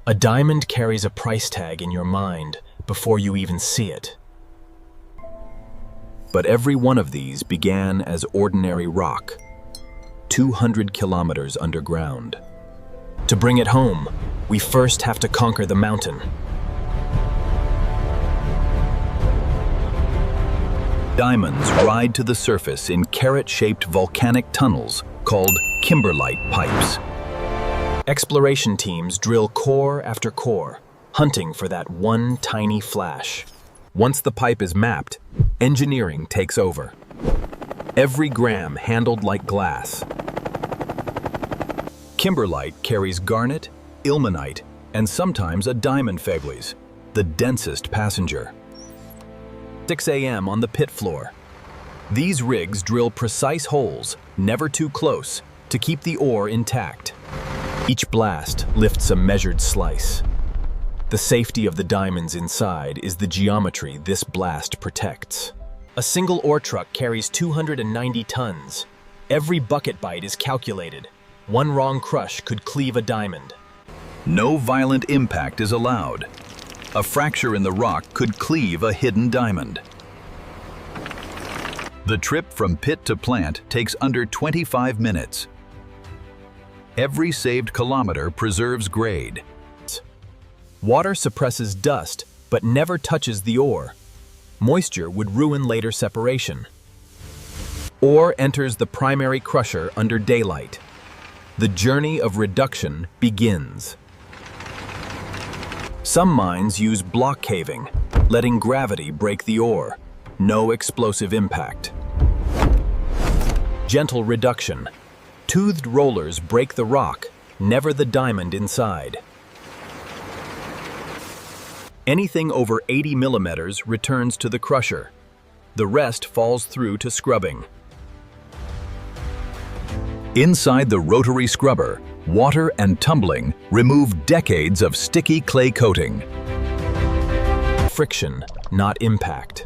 A diamond carries a price tag in your mind before you even see it. But every one of these began as ordinary rock, 200 kilometers underground. To bring it home, we first have to conquer the mountain. Diamonds ride to the surface in carrot-shaped volcanic tunnels called Kimberlite pipes. Exploration teams drill core after core, hunting for that one tiny flash. Once the pipe is mapped, engineering takes over. Every gram handled like glass. Kimberlite carries garnet, ilmenite, and sometimes a diamond feglise, the densest passenger. 6 a.m. on the pit floor. These rigs drill precise holes, never too close, to keep the ore intact. Each blast lifts a measured slice. The safety of the diamonds inside is the geometry this blast protects. A single ore truck carries 290 tons. Every bucket bite is calculated. One wrong crush could cleave a diamond. No violent impact is allowed. A fracture in the rock could cleave a hidden diamond. The trip from pit to plant takes under 25 minutes. Every saved kilometer preserves grade. Water suppresses dust, but never touches the ore. Moisture would ruin later separation. Ore enters the primary crusher under daylight. The journey of reduction begins. Some mines use block caving, letting gravity break the ore. No explosive impact. Gentle reduction. Toothed rollers break the rock, never the diamond inside. Anything over 80 millimeters returns to the crusher. The rest falls through to scrubbing. Inside the rotary scrubber, water and tumbling remove decades of sticky clay coating. Friction, not impact.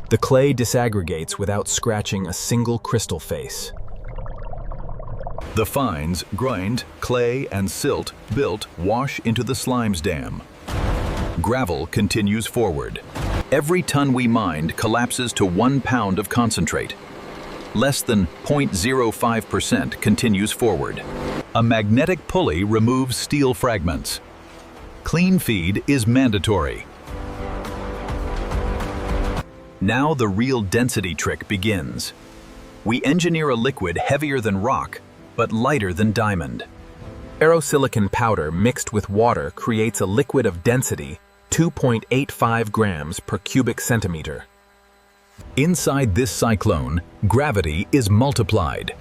The clay disaggregates without scratching a single crystal face. The fines, grind, clay, and silt built wash into the slimes dam. Gravel continues forward. Every ton we mined collapses to 1 pound of concentrate. Less than 0.05% continues forward. A magnetic pulley removes steel fragments. Clean feed is mandatory. Now the real density trick begins. We engineer a liquid heavier than rock, but lighter than diamond. Ferrosilicon powder mixed with water creates a liquid of density 2.85 grams per cubic centimeter. Inside this cyclone, gravity is multiplied.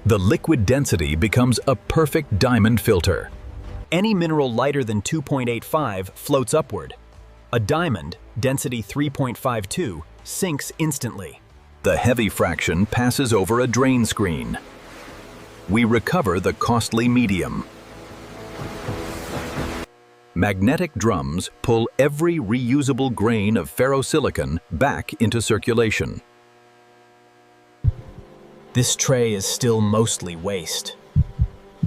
The liquid density becomes a perfect diamond filter. Any mineral lighter than 2.85 floats upward. A diamond, density 3.52, sinks instantly. The heavy fraction passes over a drain screen. We recover the costly medium. Magnetic drums pull every reusable grain of ferrosilicon back into circulation. This tray is still mostly waste.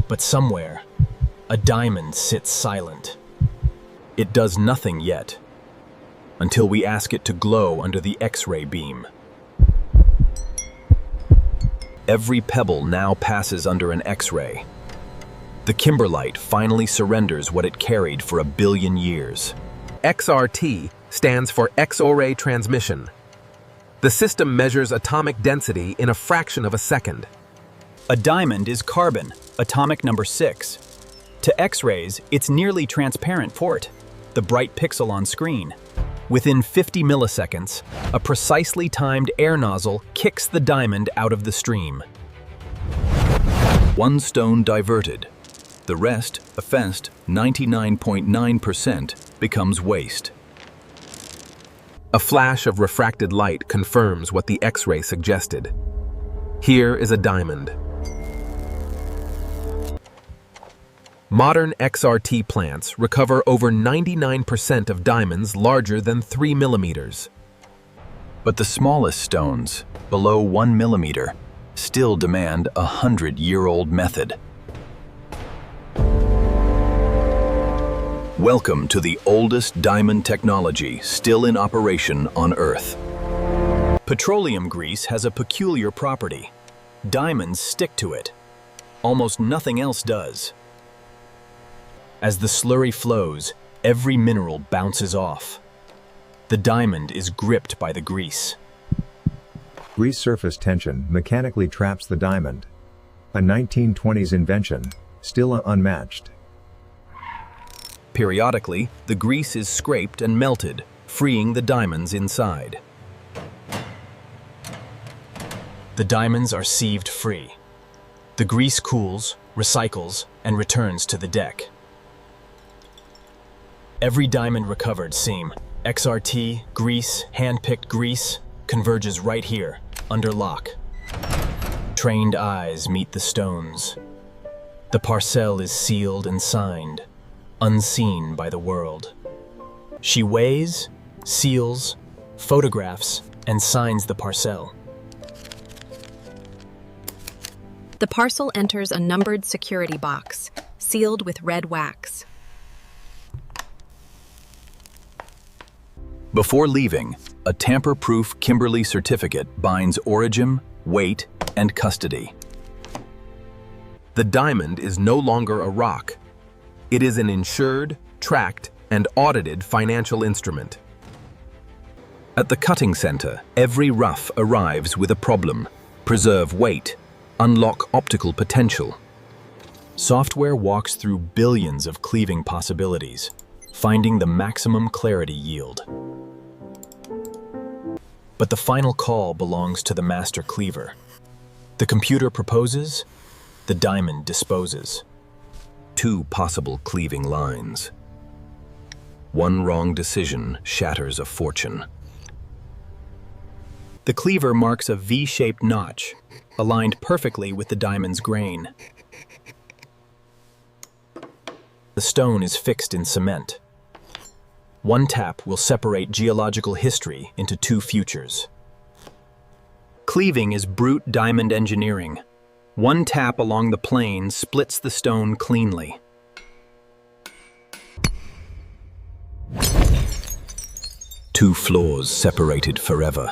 But somewhere, a diamond sits silent. It does nothing yet, until we ask it to glow under the X-ray beam. Every pebble now passes under an X-ray. The Kimberlite finally surrenders what it carried for 1 billion years. XRT stands for X-ray transmission. The system measures atomic density in a fraction of a second. A diamond is carbon, atomic number 6. To X-rays, it's nearly transparent port, the bright pixel on screen. Within 50 milliseconds, a precisely timed air nozzle kicks the diamond out of the stream. One stone diverted. The rest, effaced 99.9%, becomes waste. A flash of refracted light confirms what the X-ray suggested. Here is a diamond. Modern XRT plants recover over 99% of diamonds larger than 3 millimeters. But the smallest stones, below 1 millimeter, still demand a 100-year-old method. Welcome to the oldest diamond technology still in operation on Earth. Petroleum grease has a peculiar property. Diamonds stick to it. Almost nothing else does. As the slurry flows, every mineral bounces off. The diamond is gripped by the grease. Grease surface tension mechanically traps the diamond. A 1920s invention, still unmatched. Periodically, the grease is scraped and melted, freeing the diamonds inside. The diamonds are sieved free. The grease cools, recycles, and returns to the deck. Every diamond recovered seam, XRT, grease, hand-picked grease, converges right here, under lock. Trained eyes meet the stones. The parcel is sealed and signed, unseen by the world. She weighs, seals, photographs, and signs the parcel. The parcel enters a numbered security box, sealed with red wax. Before leaving, a tamper-proof Kimberley certificate binds origin, weight, and custody. The diamond is no longer a rock. It is an insured, tracked, and audited financial instrument. At the cutting center, every rough arrives with a problem: preserve weight, unlock optical potential. Software walks through billions of cleaving possibilities, finding the maximum clarity yield. But the final call belongs to the master cleaver. The computer proposes, the diamond disposes. Two possible cleaving lines. One wrong decision shatters a fortune. The cleaver marks a V-shaped notch, aligned perfectly with the diamond's grain. The stone is fixed in cement. One tap will separate geological history into two futures. Cleaving is brute diamond engineering. One tap along the plane splits the stone cleanly. Two floors separated forever.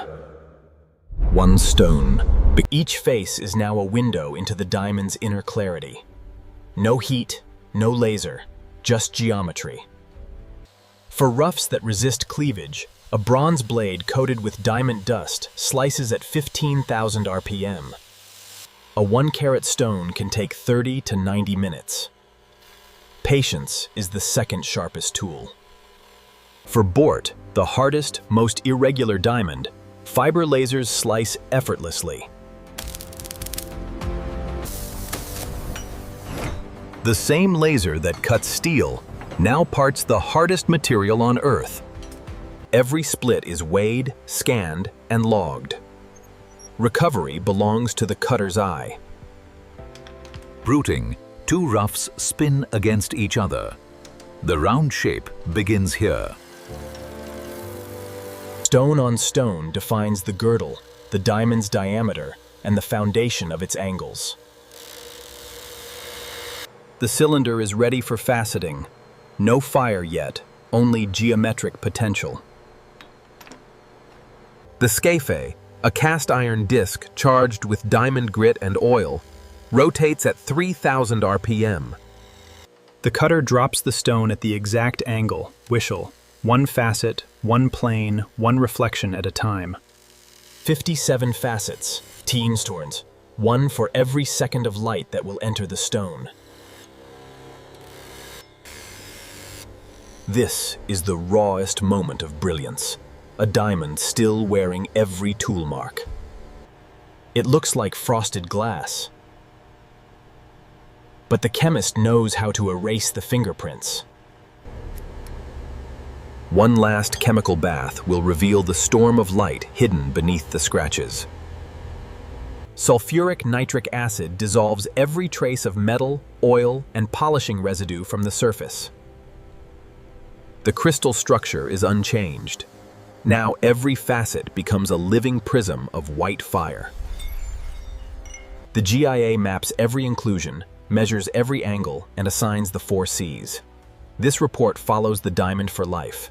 One stone. Each face is now a window into the diamond's inner clarity. No heat, no laser, just geometry. For roughs that resist cleavage, a bronze blade coated with diamond dust slices at 15,000 RPM. A 1-carat stone can take 30 to 90 minutes. Patience is the second sharpest tool. For Bort, the hardest, most irregular diamond, fiber lasers slice effortlessly. The same laser that cuts steel now parts the hardest material on Earth. Every split is weighed, scanned, and logged. Recovery belongs to the cutter's eye. Bruting, two roughs spin against each other. The round shape begins here. Stone on stone defines the girdle, the diamond's diameter, and the foundation of its angles. The cylinder is ready for faceting. No fire yet, only geometric potential. The scaphe, a cast iron disc charged with diamond grit and oil, rotates at 3,000 RPM. The cutter drops the stone at the exact angle, wishel, one facet, one plane, one reflection at a time. 57 facets, Teenstorns, one for every second of light that will enter the stone. This is the rawest moment of brilliance, a diamond still wearing every tool mark. It looks like frosted glass. But the chemist knows how to erase the fingerprints. One last chemical bath will reveal the storm of light hidden beneath the scratches. Sulfuric nitric acid dissolves every trace of metal, oil, and polishing residue from the surface. The crystal structure is unchanged. Now every facet becomes a living prism of white fire. The GIA maps every inclusion, measures every angle, and assigns the 4 Cs. This report follows the diamond for life.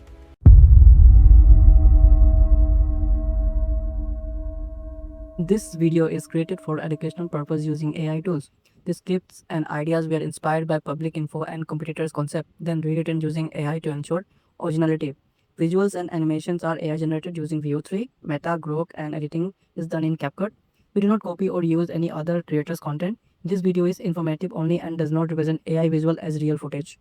This video is created for educational purpose using AI tools. The scripts and ideas were inspired by public info and competitors' concept, then rewritten using AI to ensure originality. Visuals and animations are AI generated using VO3, Meta, Grok, and editing is done in CapCut. We do not copy or use any other creators' content. This video is informative only and does not represent AI visual as real footage.